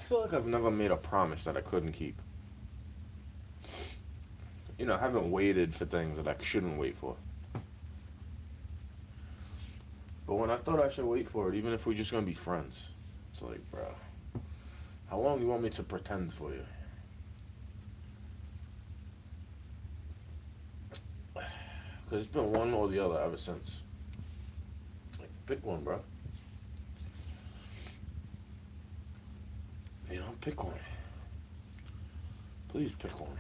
feel like I've never made a promise that I couldn't keep. I haven't waited for things that I shouldn't wait for. But when I thought I should wait for it, even if we're just gonna be friends, it's like, bro, how long do you want me to pretend for you? Because it's been one or the other ever since. Like, pick one, bro. Pick one. Please pick one.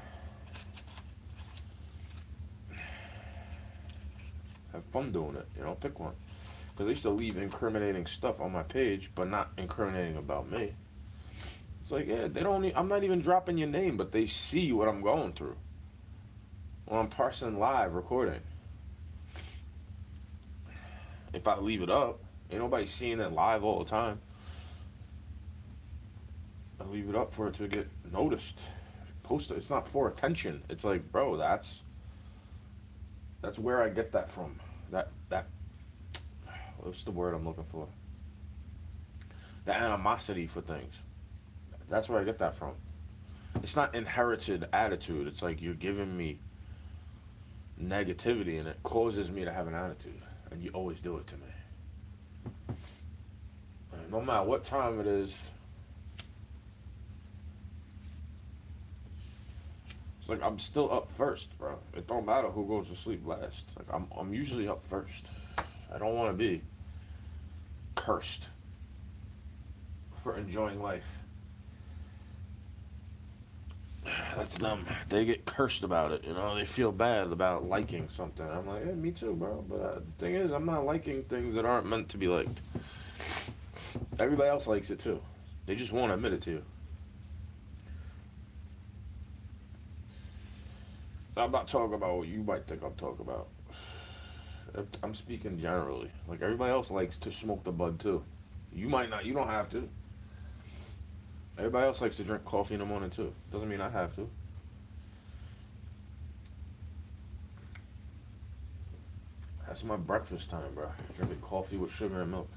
Have fun doing it. Pick one. Because I used to leave incriminating stuff on my page, but not incriminating about me. It's like, yeah, they don't. I'm not even dropping your name, but they see what I'm going through. When I'm parsing live recording. If I leave it up, ain't nobody seeing it live all the time. I leave it up for it to get noticed. Post it. It's not for attention. It's like, bro, that's where I get that from. That what's the word I'm looking for? The animosity for things. That's where I get that from. It's not inherited attitude. It's like you're giving me negativity and it causes me to have an attitude. And you always do it to me. And no matter what time it is, it's like I'm still up first, bro. It don't matter who goes to sleep last. Like I'm usually up first. I don't want to be cursed for enjoying life. That's them. They get cursed about it, They feel bad about liking something. I'm like, yeah, me too, bro. But the thing is, I'm not liking things that aren't meant to be liked. Everybody else likes it too. They just won't admit it to you. I'm not talking about what you might think I'm talking about. I'm speaking generally. Like, everybody else likes to smoke the bud too. You might not. You don't have to. Everybody else likes to drink coffee in the morning too. Doesn't mean I have to. That's my breakfast time, bro. Drinking coffee with sugar and milk.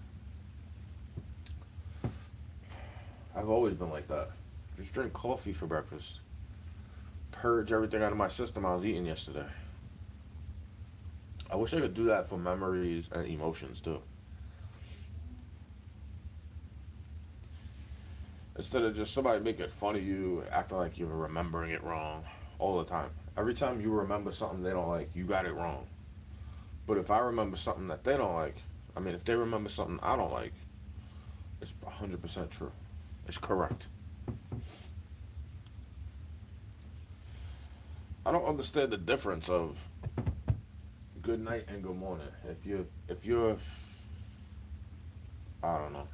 I've always been like that. Just drink coffee for breakfast. Purge everything out of my system I was eating yesterday. I wish I could do that for memories and emotions too. Instead of just somebody making fun of you, acting like you're remembering it wrong all the time. Every time you remember something they don't like, you got it wrong. But if I remember something that they don't like, if they remember something I don't like, it's 100% true. It's correct. I don't understand the difference of good night and good morning. If you're I don't know.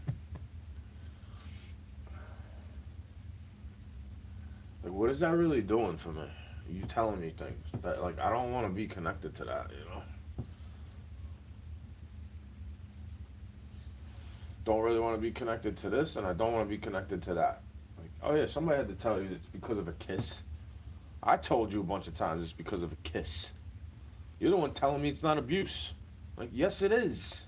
Like, what is that really doing for me? You telling me things that, like, I don't want to be connected to that, Don't really want to be connected to this, and I don't want to be connected to that. Like, oh yeah, somebody had to tell you it's because of a kiss. I told you a bunch of times it's because of a kiss. You're the one telling me it's not abuse. Like, yes, it is.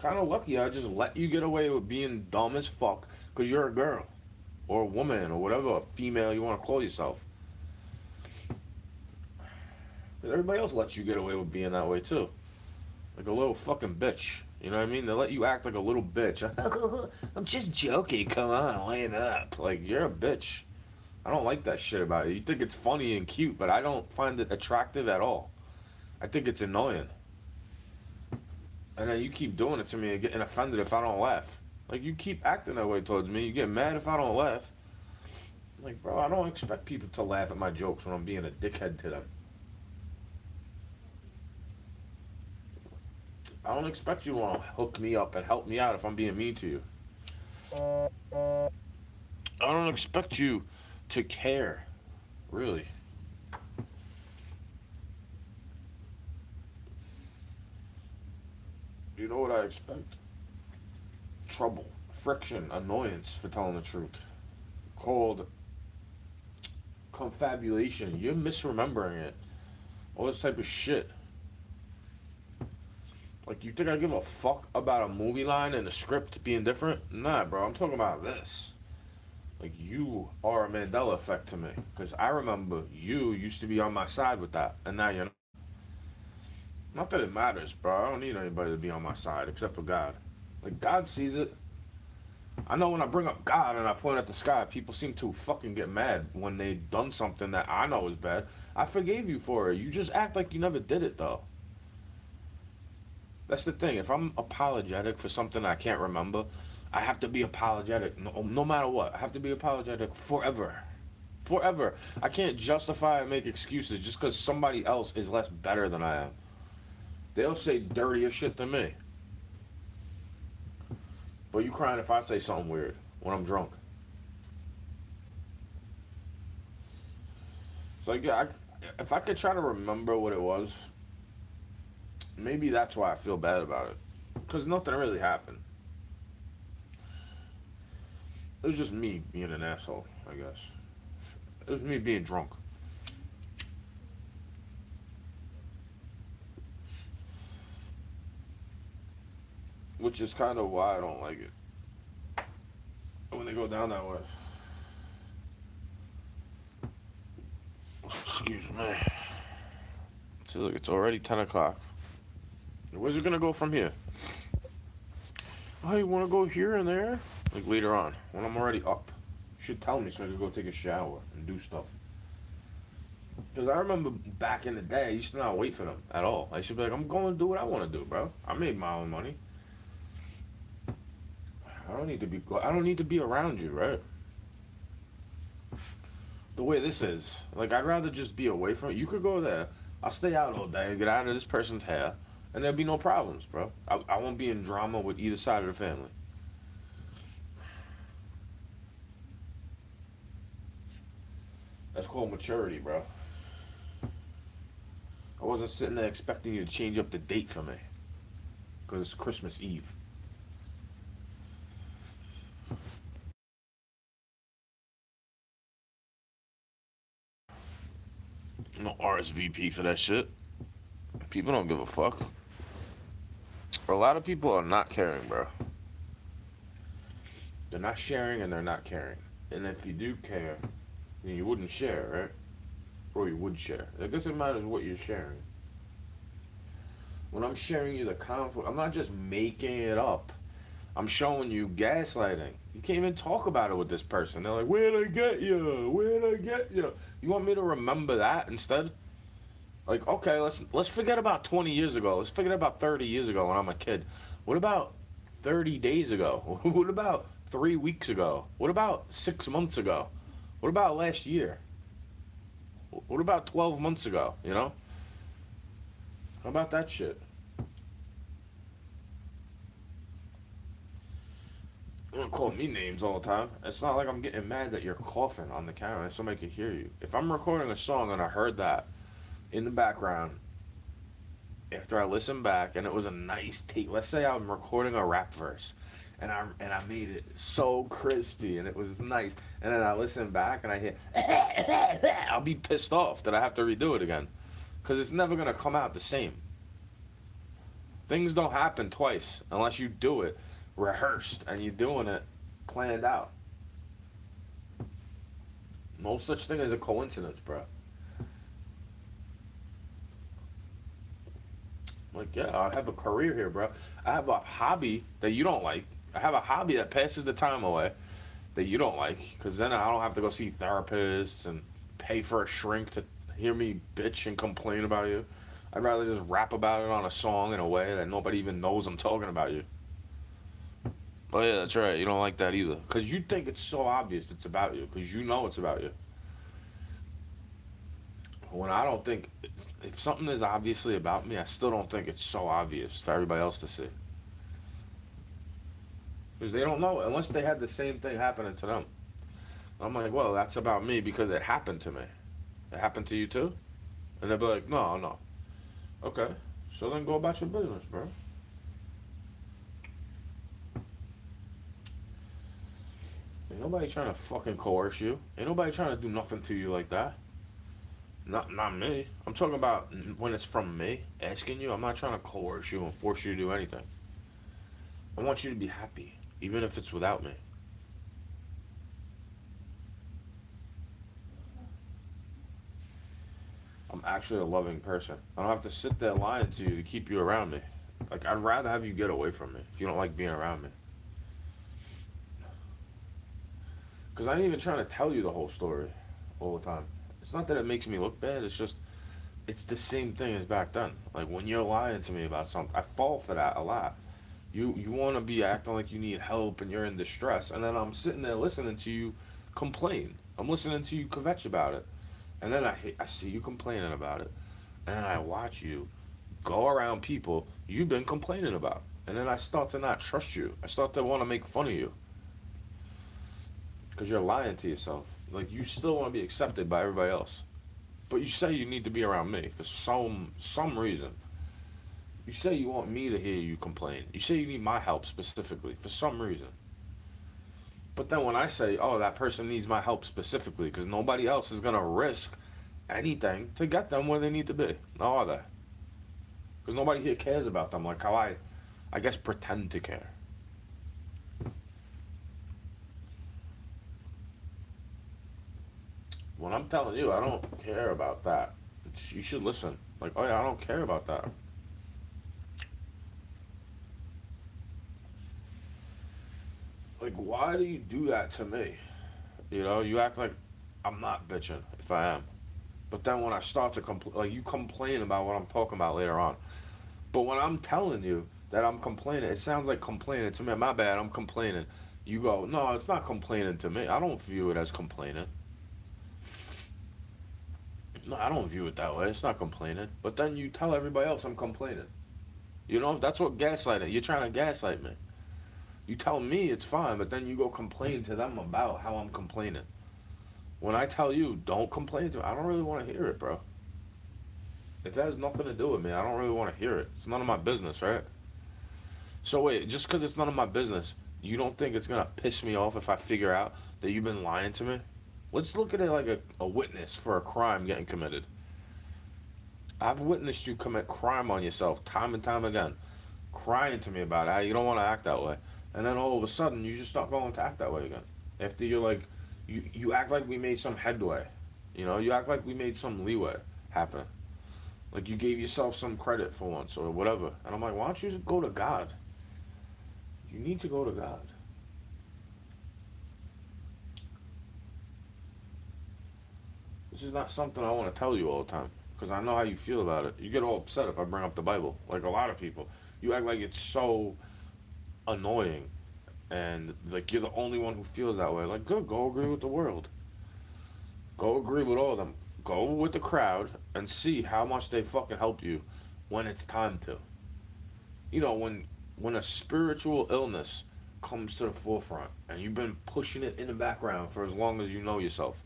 Kind of lucky I just let you get away with being dumb as fuck because you're a girl or a woman or whatever, a female you want to call yourself. Everybody else lets you get away with being that way too. Like a little fucking bitch. You know what I mean? They let you act like a little bitch. I'm just joking. Come on, lighten up. Like, you're a bitch. I don't like that shit about it. You think it's funny and cute, but I don't find it attractive at all. I think it's annoying. And then you keep doing it to me and getting offended if I don't laugh. Like, you keep acting that way towards me. You get mad if I don't laugh. Like, bro, I don't expect people to laugh at my jokes when I'm being a dickhead to them. I don't expect you to want to hook me up and help me out if I'm being mean to you. I don't expect you to care, really. You know what I expect? Trouble, friction, annoyance, for telling the truth. Called confabulation. You're misremembering it. All this type of shit. Like, you think I give a fuck about a movie line and the script being different? Nah, bro, I'm talking about this. Like, you are a Mandela effect to me. Because I remember you used to be on my side with that, and now you're not. Not that it matters, bro. I don't need anybody to be on my side except for God. Like, God sees it. I know when I bring up God and I point at the sky, people seem to fucking get mad when they done something that I know is bad. I forgave you for it. You just act like you never did it, though. That's the thing. If I'm apologetic for something I can't remember, I have to be apologetic no matter what. I have to be apologetic forever. Forever. I can't justify and make excuses just because somebody else is less better than I am. They'll say dirtier shit than me. But you crying if I say something weird when I'm drunk. So yeah, if I could try to remember what it was, maybe that's why I feel bad about it. Because nothing really happened. It was just me being an asshole, I guess. It was me being drunk. Which is kind of why I don't like it. When they go down that way. Excuse me. See, look, it's already 10 o'clock. Where's it gonna go from here? Oh, you wanna go here and there? Like later on, when I'm already up. You should tell me so I can go take a shower and do stuff. Because I remember back in the day, I used to not wait for them at all. I used to be like, I'm going to do what I want to do, bro. I made my own money. I don't need to be around you, right? The way this is, like, I'd rather just be away from it. You could go there. I'll stay out all day and get out of this person's hair, and there'll be no problems, bro. I won't be in drama with either side of the family. That's called maturity, bro. I wasn't sitting there expecting you to change up the date for me, because it's Christmas Eve. No RSVP for that shit. People don't give a fuck. A lot of people are not caring, bro. They're not sharing and they're not caring. And if you do care, then you wouldn't share, right? Or you would share. I guess it matters what you're sharing. When I'm sharing you the conflict, I'm not just making it up. I'm showing you gaslighting. You can't even talk about it with this person. They're like, where'd I get you? Where'd I get you? You want me to remember that instead? Like, okay, let's forget about 20 years ago. Let's forget about 30 years ago when I'm a kid. What about 30 days ago? What about 3 weeks ago? What about 6 months ago? What about last year? What about 12 months ago? You know? How about that shit? You don't call me names all the time. It's not like I'm getting mad that you're coughing on the camera and somebody can hear you. If I'm recording a song and I heard that in the background after I listened back and it was a nice take, let's say I'm recording a rap verse and I made it so crispy and it was nice, and then I listen back and I hear I'll be pissed off that I have to redo it again because it's never gonna come out the same. Things don't happen twice unless you do it rehearsed and you're doing it planned out. No such thing as a coincidence, bro. Like, yeah, I have a career here, bro. I have a hobby that you don't like. I have a hobby that passes the time away that you don't like, because then I don't have to go see therapists and pay for a shrink to hear me bitch and complain about you. I'd rather just rap about it on a song in a way that nobody even knows I'm talking about you. Oh yeah, that's right. You don't like that either, because you think it's so obvious it's about you, because you know it's about you. When I don't think, if something is obviously about me, I still don't think it's so obvious for everybody else to see. Because they don't know unless they had the same thing happening to them. I'm like, well, that's about me because it happened to me. It happened to you too? And they'll be like, no, no. Okay, so then go about your business, bro. Ain't nobody trying to fucking coerce you. Ain't nobody trying to do nothing to you like that. Not me. I'm talking about when it's from me asking you. I'm not trying to coerce you and force you to do anything. I want you to be happy, even if it's without me. I'm actually a loving person. I don't have to sit there lying to you to keep you around me. Like, I'd rather have you get away from me if you don't like being around me. Because I ain't even trying to tell you the whole story all the time. It's not that it makes me look bad. It's just, it's the same thing as back then. Like, when you're lying to me about something, I fall for that a lot. You want to be acting like you need help and you're in distress, and then I'm sitting there listening to you complain. I'm listening to you kvetch about it, and then I see you complaining about it, and then I watch you go around people you've been complaining about, and then I start to not trust you. I start to want to make fun of you because you're lying to yourself. Like, you still want to be accepted by everybody else, but you say you need to be around me for some reason. You say you want me to hear you complain. You say you need my help specifically for some reason. But then when I say, oh, that person needs my help specifically because nobody else is going to risk anything to get them where they need to be. No, are they? Because nobody here cares about them like how I guess, pretend to care. When I'm telling you, I don't care about that. You should listen. Like, oh yeah, I don't care about that. Like, why do you do that to me? You know, you act like I'm not bitching if I am. But then when I start to complain, like, you complain about what I'm talking about later on. But when I'm telling you that I'm complaining, it sounds like complaining to me. My bad, I'm complaining. You go, no, it's not complaining to me. I don't view it as complaining. No, I don't view it that way. It's not complaining. But then you tell everybody else I'm complaining. You know, that's what gaslighting. You're trying to gaslight me. You tell me it's fine, but then you go complain to them about how I'm complaining. When I tell you don't complain to me, I don't really want to hear it, bro. If that has nothing to do with me, I don't really want to hear it. It's none of my business, right? So wait, just because it's none of my business, you don't think it's gonna piss me off if I figure out that you've been lying to me? Let's look at it like a witness for a crime getting committed. I've witnessed you commit crime on yourself time and time again, crying to me about it, how you don't want to act that way. And then all of a sudden, you just start going to act that way again. After you're like, you act like we made some headway. You know, you act like we made some leeway happen. Like you gave yourself some credit for once or whatever. And I'm like, why don't you just go to God? You need to go to God. This is not something I want to tell you all the time because I know how you feel about it. You get all upset if I bring up the Bible, like a lot of people. You act like it's so annoying and like you're the only one who feels that way. Like, good, go agree with the world. Go agree with all of them. Go with the crowd and see how much they fucking help you when it's time to. You know, when a spiritual illness comes to the forefront and you've been pushing it in the background for as long as you know yourself.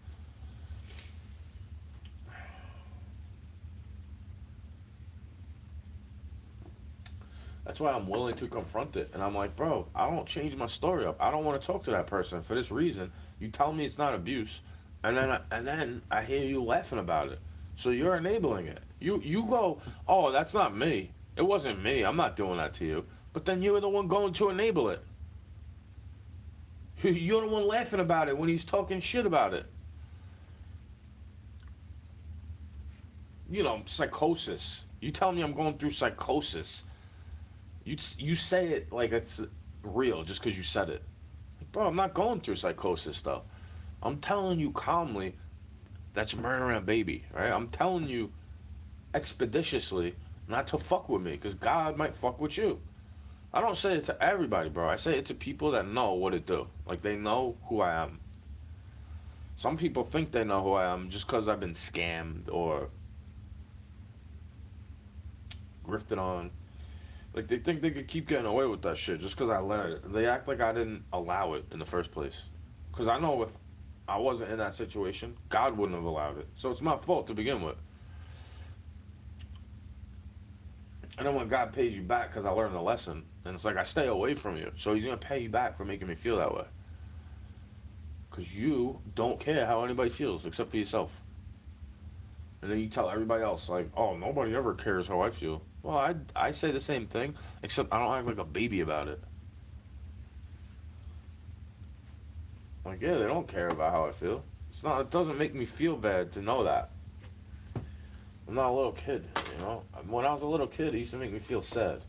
That's why I'm willing to confront it. And I'm like, bro, I don't change my story up. I don't want to talk to that person for this reason. You tell me it's not abuse, and then I hear you laughing about it. So you're enabling it. You go, oh, that's not me. It wasn't me. I'm not doing that to you. But then you're the one going to enable it. You're the one laughing about it when he's talking shit about it. You know, psychosis. You tell me I'm going through psychosis. You say it like it's real just because you said it. Like, bro, I'm not going through psychosis though. I'm telling you calmly that's murdering a baby, right? I'm telling you expeditiously not to fuck with me because God might fuck with you. I don't say it to everybody, bro. I say it to people that know what it do. Like they know who I am. Some people think they know who I am just because I've been scammed or grifted on. Like, they think they could keep getting away with that shit just because I let it. They act like I didn't allow it in the first place. Because I know if I wasn't in that situation, God wouldn't have allowed it. So it's my fault to begin with. And then when God pays you back because I learned a lesson, and it's like I stay away from you. So he's going to pay you back for making me feel that way. Because you don't care how anybody feels except for yourself. And then you tell everybody else, like, oh, nobody ever cares how I feel. Well, I say the same thing, except I don't act like a baby about it. Like, yeah, they don't care about how I feel. It's not. It doesn't make me feel bad to know that. I'm not a little kid, you know. When I was a little kid, it used to make me feel sad.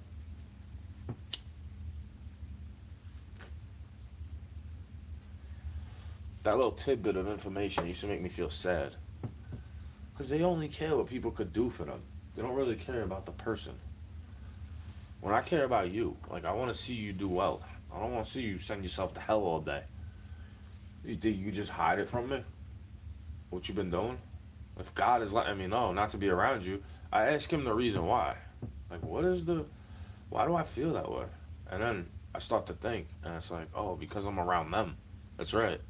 That little tidbit of information used to make me feel sad. Because they only care what people could do for them. They don't really care about the person. When I care about you, like, I want to see you do well. I don't want to see you send yourself to hell all day. You think you just hide it from me? What you've been doing? If God is letting me know not to be around you, I ask him the reason why. Like, why do I feel that way? And then I start to think, and it's like, oh, because I'm around them. That's right.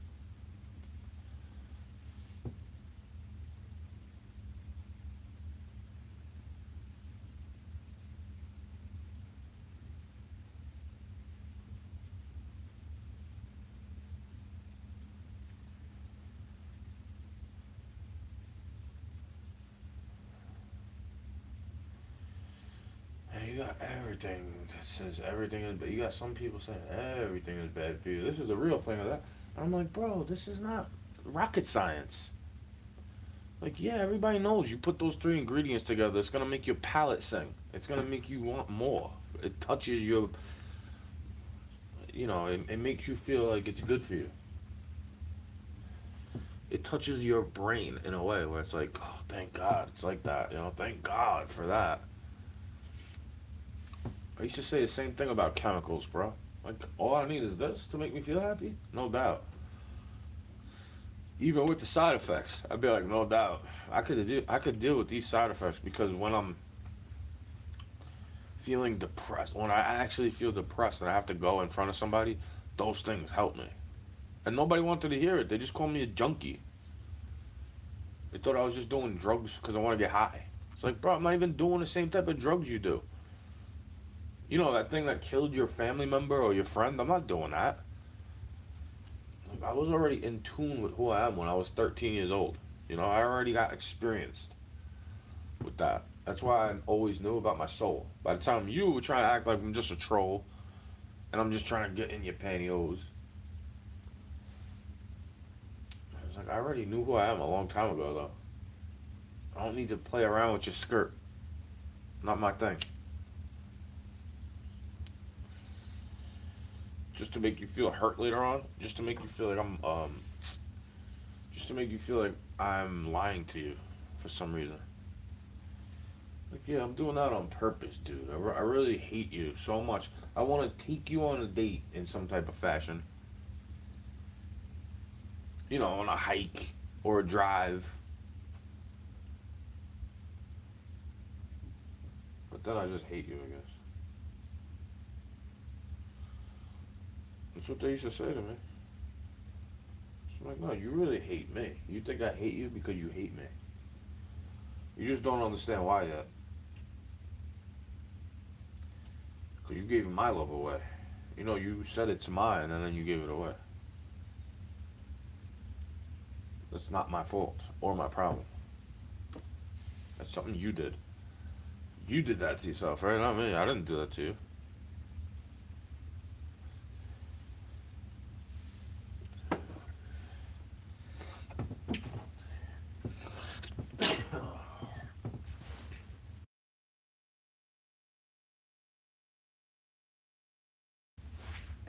And you got everything that says everything is bad. You got some people saying everything is bad for you. This is the real thing of that. And I'm like, bro, this is not rocket science. Like, yeah, everybody knows you put those three ingredients together, it's gonna make your palate sing. It's gonna make you want more. It touches your, it makes you feel like it's good for you. It touches your brain in a way where it's like, oh, thank God, it's like that. Thank God for that. I used to say the same thing about chemicals, bro. Like, all I need is this to make me feel happy? No doubt. Even with the side effects, I'd be like, no doubt. I could deal with these side effects because when I'm feeling depressed, when I actually feel depressed and I have to go in front of somebody, those things help me. And nobody wanted to hear it. They just called me a junkie. They thought I was just doing drugs because I want to get high. It's like, bro, I'm not even doing the same type of drugs you do. You know, that thing that killed your family member or your friend? I'm not doing that. Like, I was already in tune with who I am when I was 13 years old. I already got experienced with that. That's why I always knew about my soul. By the time you were trying to act like I'm just a troll and I'm just trying to get in your pantyhose, I was like, I already knew who I am a long time ago, though. I don't need to play around with your skirt. Not my thing. Just to make you feel hurt later on. Just to make you feel like just to make you feel like I'm lying to you for some reason. Like, yeah, I'm doing that on purpose, dude. I really hate you so much. I want to take you on a date in some type of fashion. On a hike or a drive. But then I just hate you, I guess. That's what they used to say to me. I'm like, no, you really hate me. You think I hate you because you hate me. You just don't understand why yet. Because you gave my love away. You said it's mine and then you gave it away. That's not my fault or my problem. That's something you did. You did that to yourself, right? Not me. I didn't do that to you.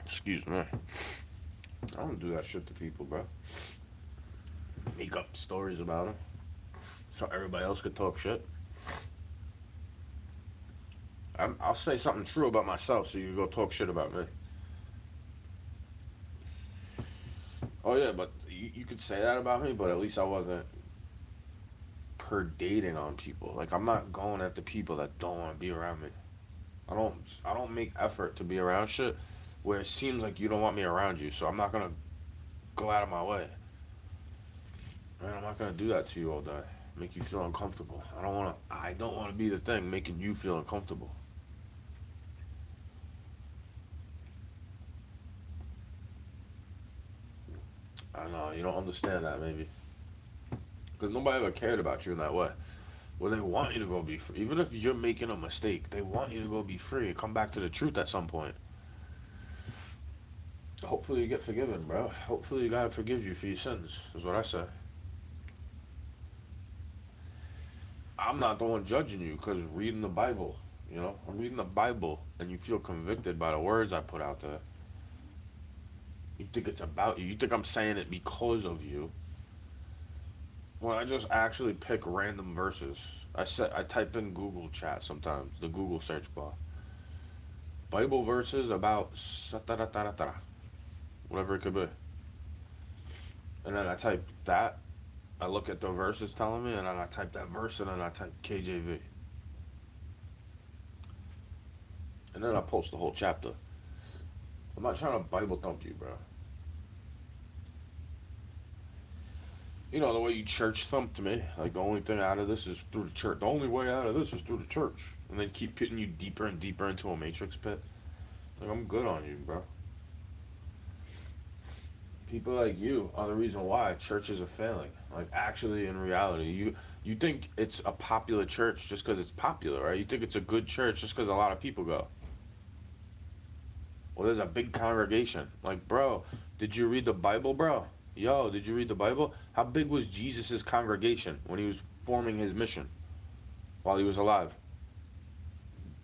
Excuse me. I don't do that shit to people, bro. Make up stories about them so everybody else could talk shit. I'll say something true about myself so you can go talk shit about me. Oh yeah, but you could say that about me, but at least I wasn't predating on people. Like, I'm not going at the people that don't want to be around me. I don't make effort to be around shit where it seems like you don't want me around you. So I'm not gonna go out of my way. Man, I'm not gonna do that to you all day. Make you feel uncomfortable. I don't wanna be the thing making you feel uncomfortable. I know, you don't understand that maybe. Because nobody ever cared about you in that way. Well, they want you to go be free. Even if you're making a mistake, they want you to go be free and come back to the truth at some point. Hopefully you get forgiven, bro. Hopefully God forgives you for your sins, is what I say. I'm not the one judging you because reading the Bible, I'm reading the Bible and you feel convicted by the words I put out there. You think it's about you. You think I'm saying it because of you. Well, I just actually pick random verses. I type in Google chat sometimes, the Google search bar. Bible verses about whatever it could be. And then I type that. I look at the verses telling me, and then I type that verse, and then I type KJV. And then I post the whole chapter. I'm not trying to Bible thump you, bro. You know, the way you church thumped me, like the only thing out of this is through the church. The only way out of this is through the church. And then keep putting you deeper and deeper into a matrix pit. Like, I'm good on you, bro. People like you are the reason why churches are failing. Like, actually, in reality, you think it's a popular church just because it's popular, right? You think it's a good church just because a lot of people go. Well, there's a big congregation. Like, bro, did you read the Bible, bro? Yo, did you read the Bible? How big was Jesus' congregation when he was forming his mission while he was alive?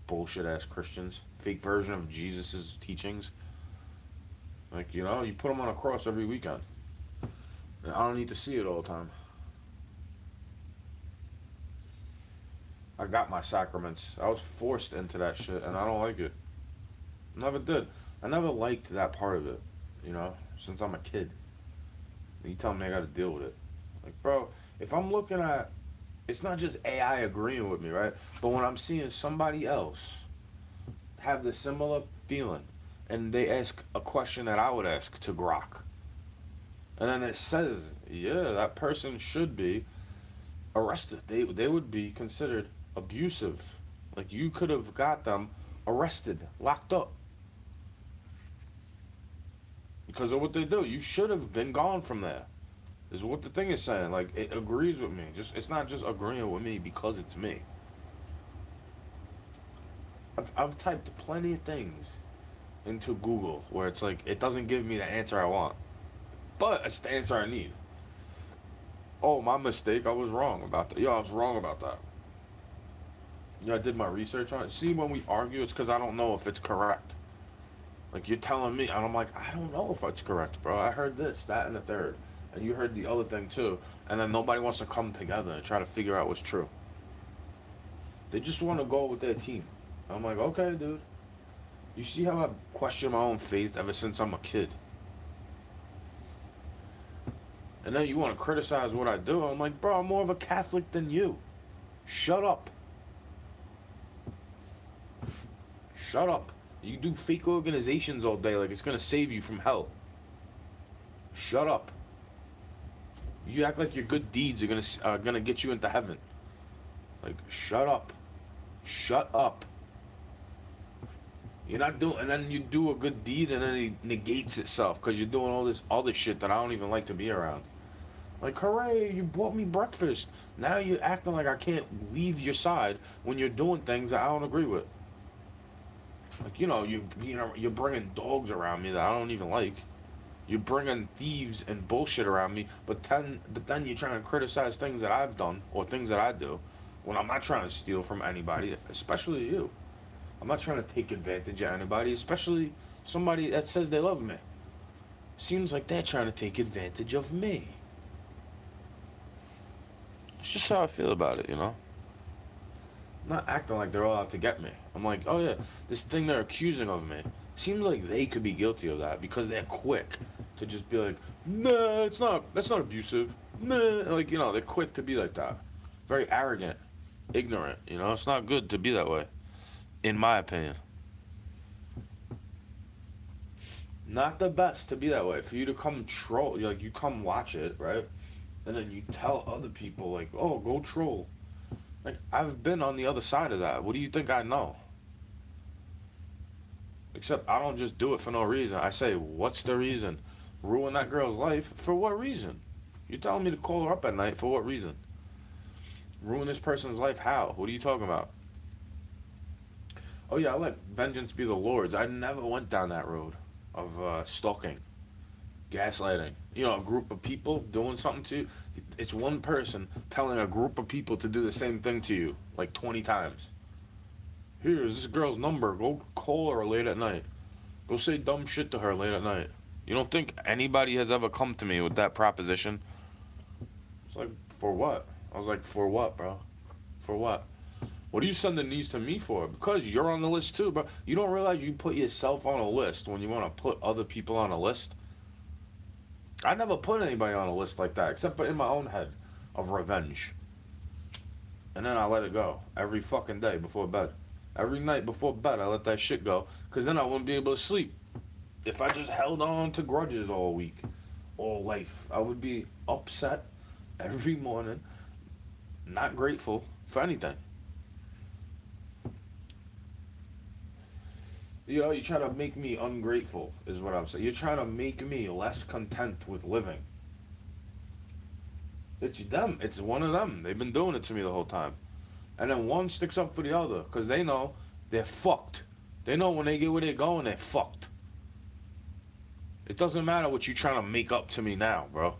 Bullshit-ass Christians. Fake version of Jesus' teachings. Like, you put them on a cross every weekend. And I don't need to see it all the time. I got my sacraments. I was forced into that shit, and I don't like it. Never did. I never liked that part of it, since I'm a kid. And you tell me I gotta deal with it. Like, bro, if I'm looking at, it's not just AI agreeing with me, right? But when I'm seeing somebody else have the similar feeling, and they ask a question that I would ask to Grok, and then it says, yeah, that person should be arrested. They would be considered abusive. Like, you could have got them arrested, locked up. Because of what they do. You should have been gone from there. Is what the thing is saying. Like, it agrees with me. It's not just agreeing with me because it's me. I've typed plenty of things into Google where it's like, it doesn't give me the answer I want. But it's the answer I need. Oh, my mistake. I was wrong about that. I was wrong about that. I did my research on it. See, when we argue, it's because I don't know if it's correct. Like, you're telling me, and I'm like, I don't know if it's correct, bro. I heard this, that, and the third. And you heard the other thing, too. And then nobody wants to come together and try to figure out what's true. They just want to go with their team. I'm like, okay, dude. You see how I've questioned my own faith ever since I'm a kid? And then you want to criticize what I do. I'm like, bro, I'm more of a Catholic than you. Shut up. Shut up. You do fake organizations all day like it's going to save you from hell. Shut up. You act like your good deeds are gonna get you into heaven. Like, shut up. Shut up. You're not doing, and then you do a good deed and then it negates itself because you're doing all this other shit that I don't even like to be around. Like, hooray, you bought me breakfast. Now you're acting like I can't leave your side when you're doing things that I don't agree with. Like, you're bringing dogs around me that I don't even like. You're bringing thieves and bullshit around me, but then you're trying to criticize things that I've done or things that I do when I'm not trying to steal from anybody, especially you. I'm not trying to take advantage of anybody, especially somebody that says they love me. Seems like they're trying to take advantage of me. It's just how I feel about it, I'm not acting like they're all out to get me. I'm like, oh yeah, this thing they're accusing of me. Seems like they could be guilty of that because they're quick to just be like, nah, that's not abusive. Nah, like, they're quick to be like that. Very arrogant, ignorant, it's not good to be that way, in my opinion. Not the best to be that way. For you to come troll, you come watch it, right? And then you tell other people, like, oh, go troll. Like, I've been on the other side of that. What do you think I know? Except I don't just do it for no reason. I say, what's the reason? Ruin that girl's life? For what reason? You're telling me to call her up at night for what reason? Ruin this person's life? How? What are you talking about? Oh yeah, I let vengeance be the Lord's. I never went down that road of stalking, gaslighting. You know, a group of people doing something to you. It's one person telling a group of people to do the same thing to you like 20 times. Here's this girl's number. Go call her late at night. Go say dumb shit to her late at night. You don't think anybody has ever come to me with that proposition? It's like, for what? I was like, for what, bro? For what? What are you sending these to me for? Because you're on the list too, bro. You don't realize you put yourself on a list when you want to put other people on a list? I never put anybody on a list like that, except for in my own head of revenge. And then I let it go every fucking day before bed. Every night before bed, I let that shit go, because then I wouldn't be able to sleep. If I just held on to grudges all week, all life, I would be upset every morning, not grateful for anything. You know, you try to make me ungrateful, is what I'm saying. You're trying to make me less content with living. It's them. It's one of them. They've been doing it to me the whole time. And then one sticks up for the other, because they know they're fucked. They know when they get where they're going, they're fucked. It doesn't matter what you're trying to make up to me now, bro.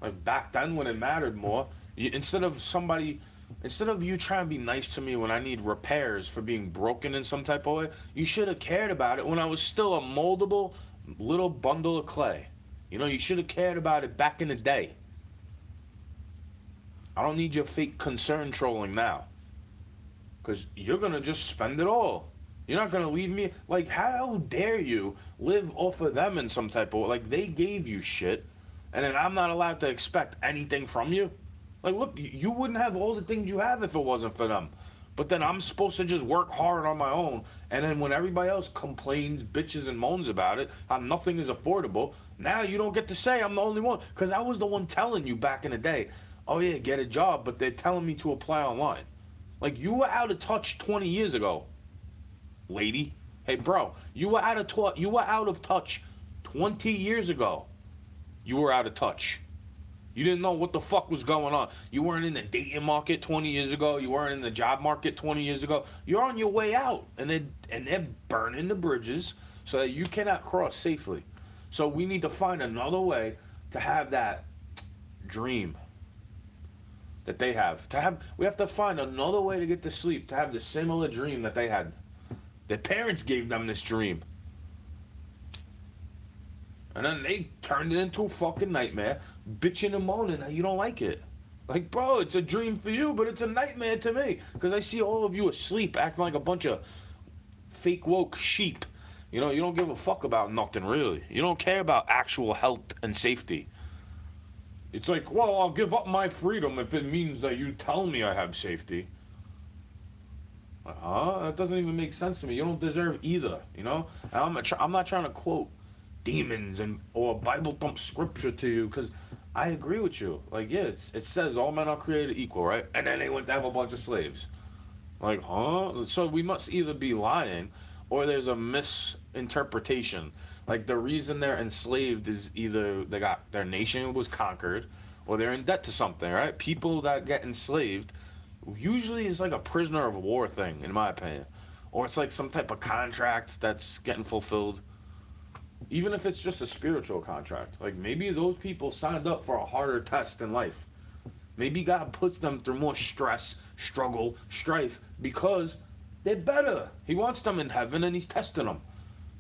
Like back then when it mattered more, instead of you trying to be nice to me when I need repairs for being broken in some type of way, you should have cared about it when I was still a moldable little bundle of clay. You know, you should have cared about it back in the day. I don't need your fake concern trolling now. Because you're going to just spend it all. You're not going to leave me. Like, how dare you live off of them in some type of way? Like, they gave you shit, and then I'm not allowed to expect anything from you? Like, look, you wouldn't have all the things you have if it wasn't for them. But then I'm supposed to just work hard on my own. And then when everybody else complains, bitches, and moans about it, how nothing is affordable, now you don't get to say I'm the only one. Because I was the one telling you back in the day, oh yeah, get a job, but they're telling me to apply online. Like, you were out of touch 20 years ago, lady. Hey, bro, you were out of touch 20 years ago. You were out of touch. You didn't know what the fuck was going on. You weren't in the dating market 20 years ago. You weren't in the job market 20 years ago. You're on your way out, and they're burning the bridges so that you cannot cross safely. So we need to find another way to have that dream that they have. We have to find another way to get to sleep, to have the similar dream that they had. Their parents gave them this dream. And then they turned it into a fucking nightmare, bitching and moaning that you don't like it. Like, bro, it's a dream for you, but it's a nightmare to me. Because I see all of you asleep, acting like a bunch of fake woke sheep. You know, you don't give a fuck about nothing, really. You don't care about actual health and safety. It's like, well, I'll give up my freedom if it means that you tell me I have safety. That doesn't even make sense to me. You don't deserve either, you know? I'm not trying to quote demons or Bible thump scripture to you, because I agree with you. Like, yeah, it says all men are created equal, right? And then they went to have a bunch of slaves. Like, huh? So we must either be lying or there's a misinterpretation. Like, the reason they're enslaved is either their nation was conquered or they're in debt to something, right? People that get enslaved usually is like a prisoner of war thing, in my opinion. Or it's like some type of contract that's getting fulfilled. Even if it's just a spiritual contract. Like, maybe those people signed up for a harder test in life. Maybe God puts them through more stress, struggle, strife, because they're better. He wants them in heaven, and he's testing them.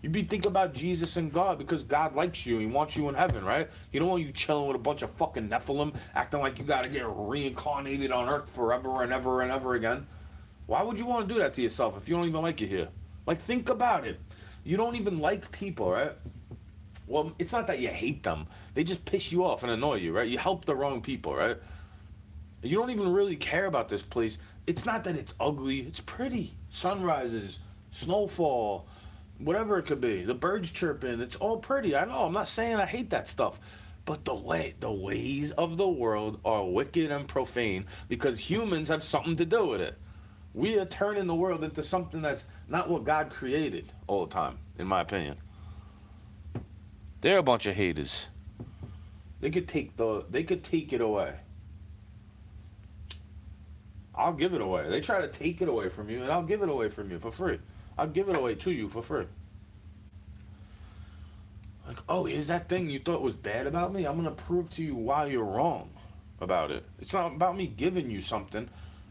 You be thinking about Jesus and God, because God likes you. He wants you in heaven, right? He don't want you chilling with a bunch of fucking Nephilim, acting like you got to get reincarnated on earth forever and ever and ever again. Why would you want to do that to yourself if you don't even like it here? Like, think about it. You don't even like people, right? Well, it's not that you hate them. They just piss you off and annoy you, right? You help the wrong people, right? You don't even really care about this place. It's not that it's ugly. It's pretty. Sunrises, snowfall, whatever it could be. The birds chirping. It's all pretty. I know. I'm not saying I hate that stuff. But the ways of the world are wicked and profane because humans have something to do with it. We are turning the world into something that's not what God created all the time, in my opinion. They're a bunch of haters. They could take it away. I'll give it away. They try to take it away from you, and I'll give it away from you for free. I'll give it away to you for free. Like, oh, here's that thing you thought was bad about me. I'm gonna prove to you why you're wrong about it. It's not about me giving you something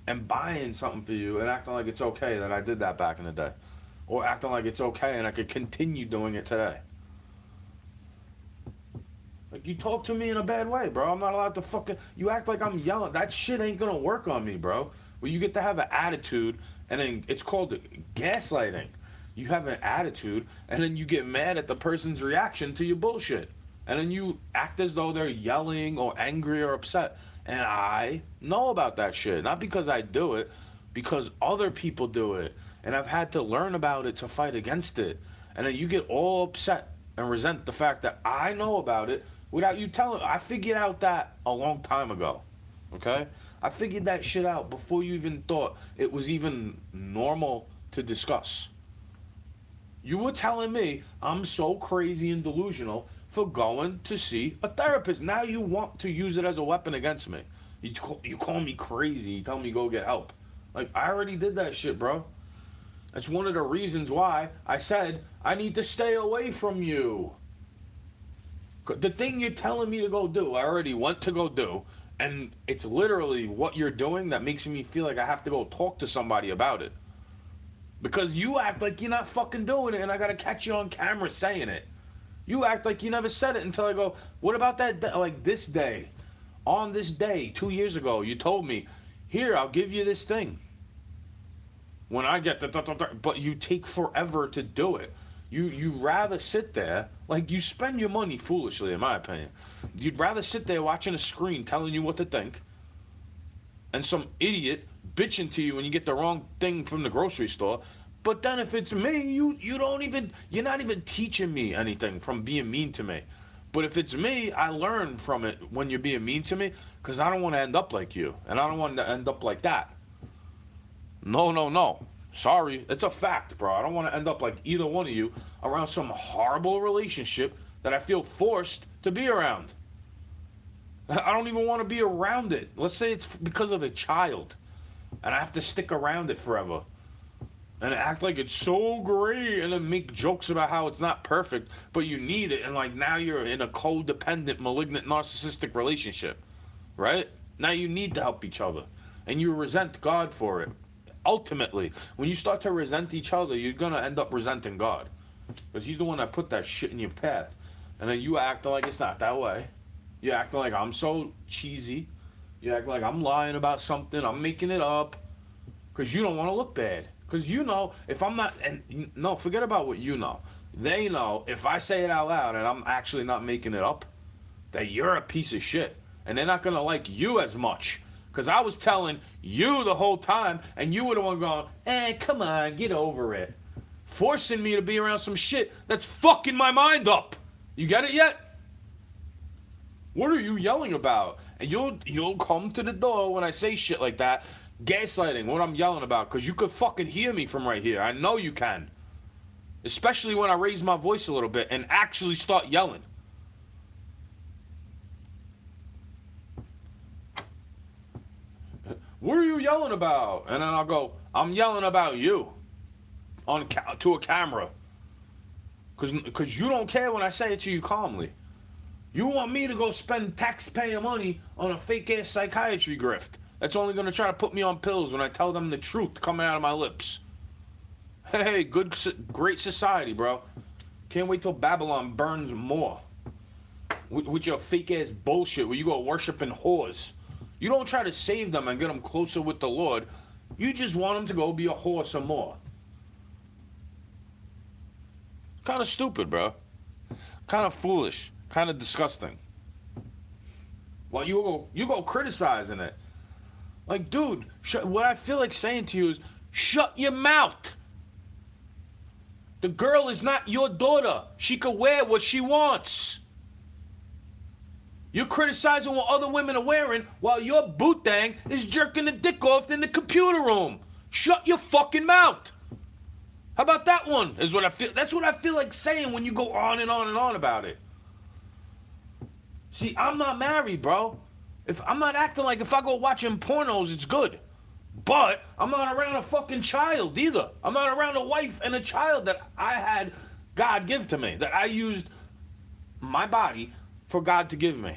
and buying something for you and acting like it's okay that I did that back in the day, or acting like it's okay and I could continue doing it today. Like, you talk to me in a bad way, bro. I'm not allowed to fucking. You act like I'm yelling. That shit ain't gonna work on me, bro. Where you get to have an attitude, and then it's called gaslighting. You have an attitude, and then you get mad at the person's reaction to your bullshit. And then you act as though they're yelling or angry or upset. And I know about that shit. Not because I do it, because other people do it. And I've had to learn about it to fight against it. And then you get all upset and resent the fact that I know about it without you telling. I figured out that a long time ago. Okay? I figured that shit out before you even thought it was even normal to discuss. You were telling me I'm so crazy and delusional for going to see a therapist. Now you want to use it as a weapon against me. You call me crazy. You tell me go get help. Like, I already did that shit, bro. That's one of the reasons why I said I need to stay away from you. The thing you're telling me to go do, I already went to go do. And it's literally what you're doing that makes me feel like I have to go talk to somebody about it. Because you act like you're not fucking doing it, and I gotta catch you on camera saying it. You act like you never said it until I go, what about that day? Like this day? On this day, 2 years ago, you told me, here, I'll give you this thing. When I get but you take forever to do it. You rather sit there, like you spend your money foolishly, in my opinion. You'd rather sit there watching a screen telling you what to think, and some idiot bitching to you when you get the wrong thing from the grocery store. But then if it's me, you're not even teaching me anything from being mean to me. But if it's me, I learn from it when you're being mean to me, because I don't want to end up like you, and I don't want to end up like that. No. Sorry, it's a fact, bro. I don't want to end up like either one of you around some horrible relationship that I feel forced to be around. I don't even want to be around it. Let's say it's because of a child, and I have to stick around it forever and act like it's so great and then make jokes about how it's not perfect, but you need it, and like now you're in a codependent, malignant, narcissistic relationship, right? Now you need to help each other, and you resent God for it. Ultimately, when you start to resent each other, you're going to end up resenting God, because he's the one that put that shit in your path. And then you act like it's not that way. You act like I'm so cheesy. You act like I'm lying about something. I'm making it up because you don't want to look bad. Because you know, if I'm not, and no, forget about what you know. They know if I say it out loud and I'm actually not making it up, that you're a piece of shit. And they're not going to like you as much. Because I was telling you the whole time, and you were the one going, come on, get over it. Forcing me to be around some shit that's fucking my mind up. You get it yet? What are you yelling about? And you'll come to the door when I say shit like that, gaslighting what I'm yelling about, because you could fucking hear me from right here. I know you can. Especially when I raise my voice a little bit and actually start yelling. What are you yelling about? And then I'll go, I'm yelling about you to a camera. Because you don't care when I say it to you calmly. You want me to go spend taxpayer money on a fake-ass psychiatry grift that's only going to try to put me on pills when I tell them the truth coming out of my lips. Hey, great society, bro. Can't wait till Babylon burns more. With your fake-ass bullshit where you go worshiping whores. You don't try to save them and get them closer with the Lord. You just want them to go be a whore some more. Kind of stupid, bro. Kind of foolish. Kind of disgusting. Well, you go criticizing it. Like, dude, what I feel like saying to you is, shut your mouth. The girl is not your daughter. She can wear what she wants. You're criticizing what other women are wearing while your boot-dang is jerking the dick off in the computer room. Shut your fucking mouth. How about that one? Is what I feel. That's what I feel like saying when you go on and on and on about it. See, I'm not married, bro. If I'm not acting like if I go watching pornos, it's good. But I'm not around a fucking child either. I'm not around a wife and a child that I had God give to me, that I used my body for God to give me.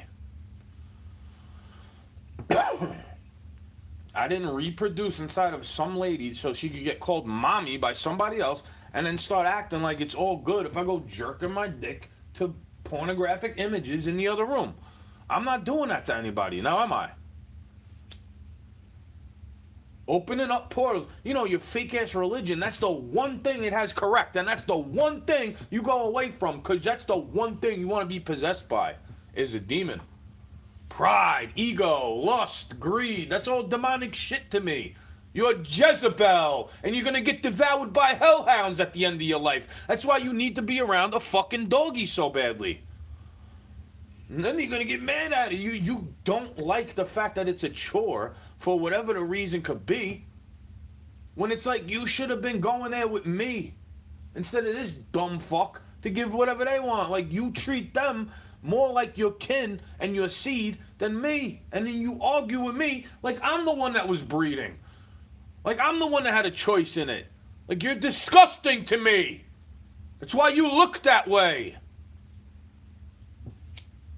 I didn't reproduce inside of some lady so she could get called mommy by somebody else and then start acting like it's all good if I go jerking my dick to pornographic images in the other room. I'm not doing that to anybody, now am I? Opening up portals. You know, your fake-ass religion, that's the one thing it has correct, and that's the one thing you go away from, because that's the one thing you want to be possessed by, is a demon. Pride, ego, lust, greed, that's all demonic shit to me. You're Jezebel, and you're going to get devoured by hellhounds at the end of your life. That's why you need to be around a fucking doggy so badly. And then you're going to get mad at it. You don't like the fact that it's a chore for whatever the reason could be. When it's like you should have been going there with me instead of this dumb fuck to give whatever they want. Like, you treat them more like your kin and your seed than me. And then you argue with me like I'm the one that was breeding. Like I'm the one that had a choice in it. Like, you're disgusting to me. That's why you look that way.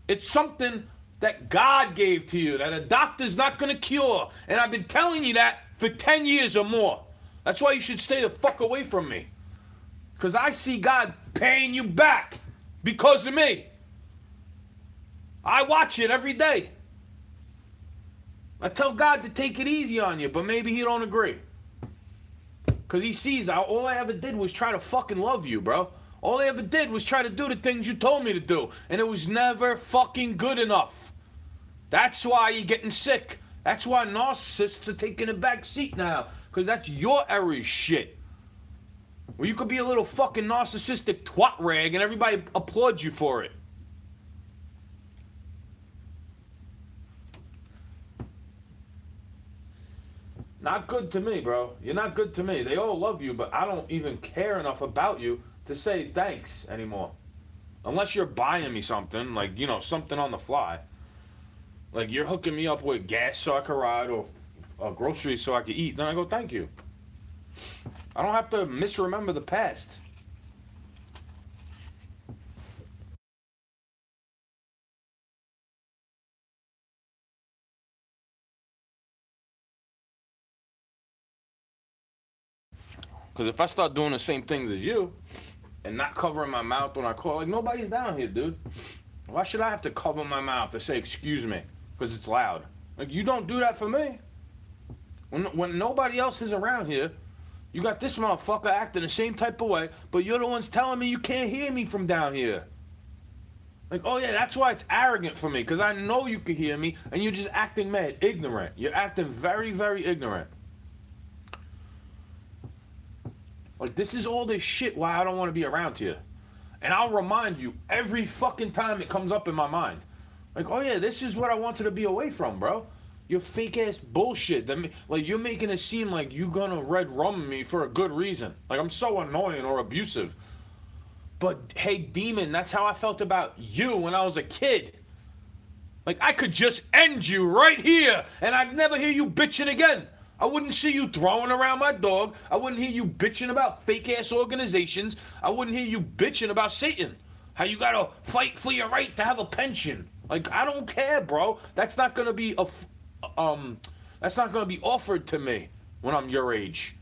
It's something that God gave to you, that a doctor's not going to cure. And I've been telling you that for 10 years or more. That's why you should stay the fuck away from me. Because I see God paying you back because of me. I watch it every day. I tell God to take it easy on you, but maybe he don't agree. Because he sees all I ever did was try to fucking love you, bro. All I ever did was try to do the things you told me to do. And it was never fucking good enough. That's why you're getting sick. That's why narcissists are taking a back seat now. Because that's your error shit. Well, you could be a little fucking narcissistic twat rag and everybody applauds you for it. Not good to me, bro. You're not good to me. They all love you, but I don't even care enough about you to say thanks anymore. Unless you're buying me something, like, you know, something on the fly. Like, you're hooking me up with gas so I can ride or groceries so I can eat. Then I go, thank you. I don't have to misremember the past. Because if I start doing the same things as you and not covering my mouth when I call, like, nobody's down here, dude. Why should I have to cover my mouth to say excuse me? Because it's loud. Like, you don't do that for me. When nobody else is around here, you got this motherfucker acting the same type of way, but you're the ones telling me you can't hear me from down here. Like, oh yeah, that's why it's arrogant for me, because I know you can hear me, and you're just acting mad, ignorant. You're acting very, very ignorant. Like, this is all this shit why I don't want to be around here. And I'll remind you every fucking time it comes up in my mind. Like, oh yeah, this is what I wanted to be away from, bro. Your fake ass bullshit. Like, you're making it seem like you're gonna red rum me for a good reason. Like, I'm so annoying or abusive. But hey, demon, that's how I felt about you when I was a kid. Like, I could just end you right here, and I'd never hear you bitching again. I wouldn't see you throwing around my dog. I wouldn't hear you bitching about fake-ass organizations. I wouldn't hear you bitching about Satan. How you gotta fight for your right to have a pension. Like, I don't care, bro. That's not gonna be that's not gonna be offered to me when I'm your age.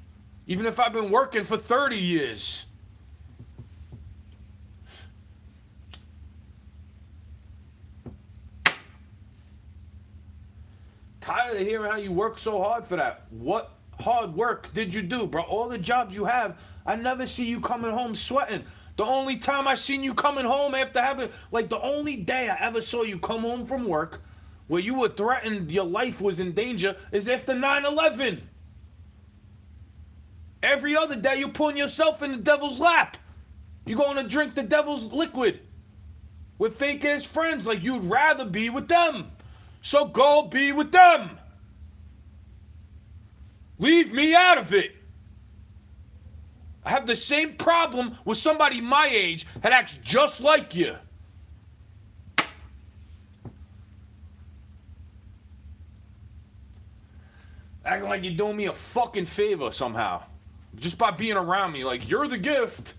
Even if I've been working for 30 years. Tired of hearing how you work so hard for that. What hard work did you do, bro? All the jobs you have, I never see you coming home sweating. The only time I seen you coming home after having, like, the only day I ever saw you come home from work where you were threatened, your life was in danger, is after 9/11. Every other day you're putting yourself in the devil's lap. You're going to drink the devil's liquid with fake-ass friends like you'd rather be with them. So go be with them. Leave me out of it. I have the same problem with somebody my age that acts just like you. Acting like you're doing me a fucking favor somehow. Just by being around me. Like, you're the gift.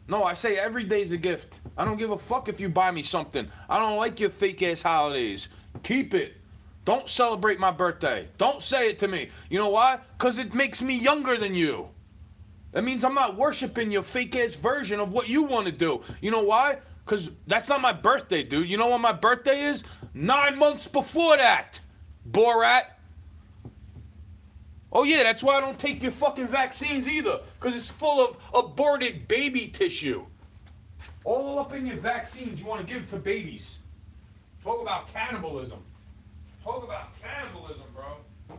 No, I say every day's a gift. I don't give a fuck if you buy me something. I don't like your fake ass holidays. Keep it. Don't celebrate my birthday. Don't say it to me. You know why? Because it makes me younger than you. That means I'm not worshiping your fake ass version of what you want to do. You know why? Because that's not my birthday, dude. You know when my birthday is? 9 months before that, Borat. Oh yeah, that's why I don't take your fucking vaccines either. Because it's full of aborted baby tissue. All up in your vaccines you want to give to babies. Talk about cannibalism. Talk about cannibalism, bro.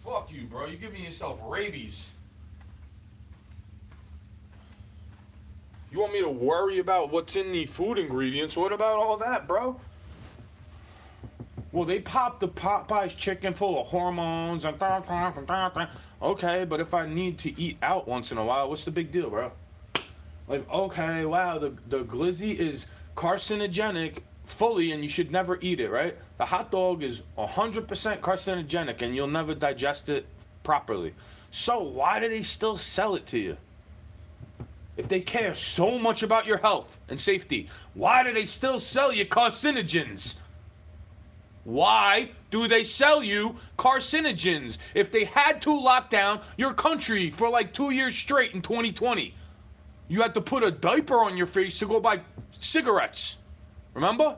Fuck you, bro. You're giving yourself rabies. You want me to worry about what's in the food ingredients? What about all that, bro? Well, they popped the Popeye's chicken full of hormones and okay, but if I need to eat out once in a while, what's the big deal, bro? Like, okay, wow, the glizzy is carcinogenic fully and you should never eat it, right? The hot dog is 100% carcinogenic and you'll never digest it properly. So why do they still sell it to you? If they care so much about your health and safety, why do they still sell you carcinogens? Why do they sell you carcinogens if they had to lock down your country for like 2 years straight in 2020? You had to put a diaper on your face to go buy cigarettes. Remember?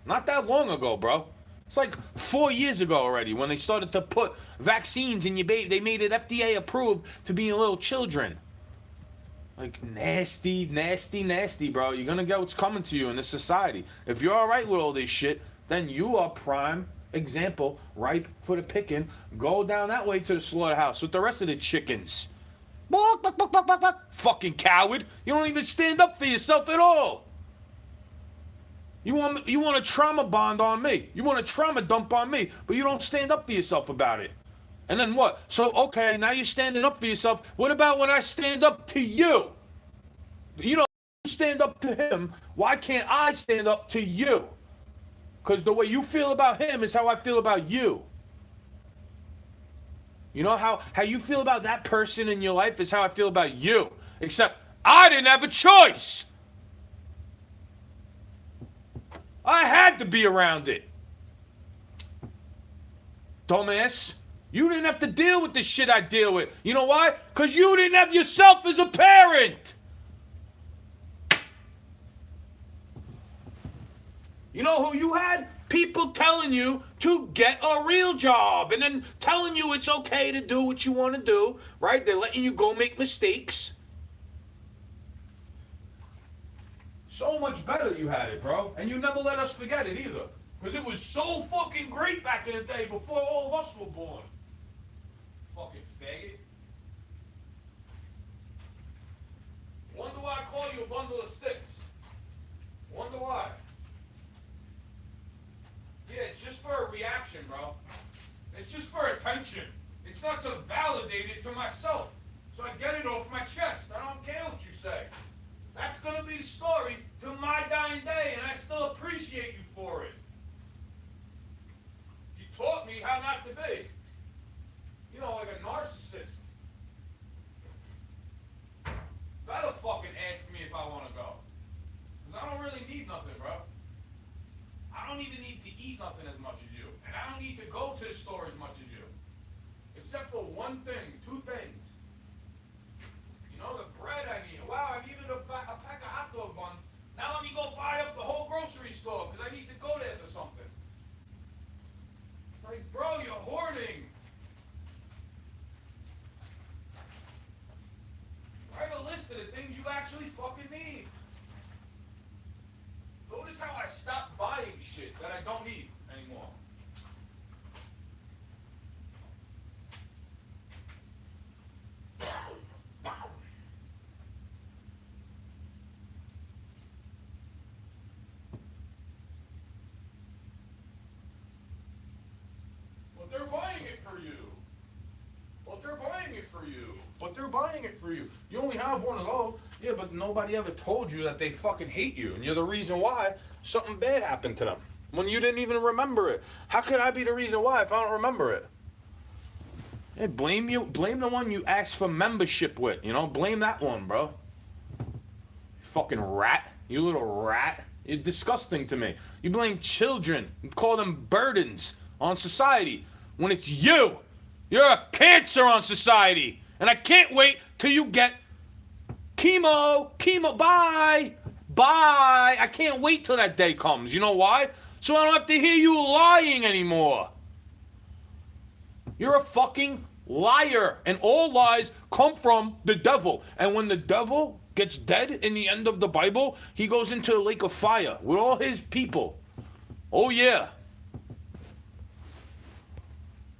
Not that long ago, bro. It's like 4 years ago already when they started to put vaccines in your baby. They made it FDA approved to be in little children. Like, nasty, nasty, nasty, bro. You're gonna get what's coming to you in this society. If you're alright with all this shit, then you are prime example, ripe for the picking. Go down that way to the slaughterhouse with the rest of the chickens. Fucking coward. You don't even stand up for yourself at all. You want a trauma bond on me. You want a trauma dump on me, but you don't stand up for yourself about it. And then what? So, okay, now you're standing up for yourself. What about when I stand up to you? You know, you stand up to him. Why can't I stand up to you? Because the way you feel about him is how I feel about you. You know how you feel about that person in your life is how I feel about you. Except I didn't have a choice. I had to be around it. Dumbass. You didn't have to deal with the shit I deal with. You know why? Because you didn't have yourself as a parent. You know who you had? People telling you to get a real job and then telling you it's okay to do what you want to do, right? They're letting you go make mistakes. So much better you had it, bro. And you never let us forget it either. Because it was so fucking great back in the day before all of us were born. Fucking faggot. Wonder why I call you a bundle of sticks. Wonder why. Yeah, it's just for a reaction, bro. It's just for attention. It's not to validate it to myself. So I get it off my chest. I don't care what you say. That's going to be the story till my dying day, and I still appreciate you for it. You taught me how not to be. You know, like a narcissist. Better fucking ask me if I want to go. Because I don't really need nothing, bro. I don't even need to eat nothing as much as you. And I don't need to go to the store as much as you. Except for one thing, two things. You know, the bread I need. Wow, I needed a pack of hot dog buns. Now let me go buy up the whole grocery store because I need to go there for something. Like, bro, you're hoarding. Write a list of the things you actually fucking need. Notice how I stopped buying shit that I don't need anymore. But they're buying it for you. But they're buying it for you. But they're buying it for you. You only have one of those. Yeah, but nobody ever told you that they fucking hate you, and you're the reason why something bad happened to them when you didn't even remember it. How could I be the reason why if I don't remember it? Hey, blame the one you asked for membership with. You know, blame that one, bro. Fucking rat, you little rat. You're disgusting to me. You blame children and call them burdens on society when it's you. You're a cancer on society, and I can't wait till you get chemo, bye. I can't wait till that day comes. You know why? So I don't have to hear you lying anymore. You're a fucking liar, and all lies come from the devil. And when the devil gets dead in the end of the Bible, he goes into a lake of fire with all his people. Oh yeah,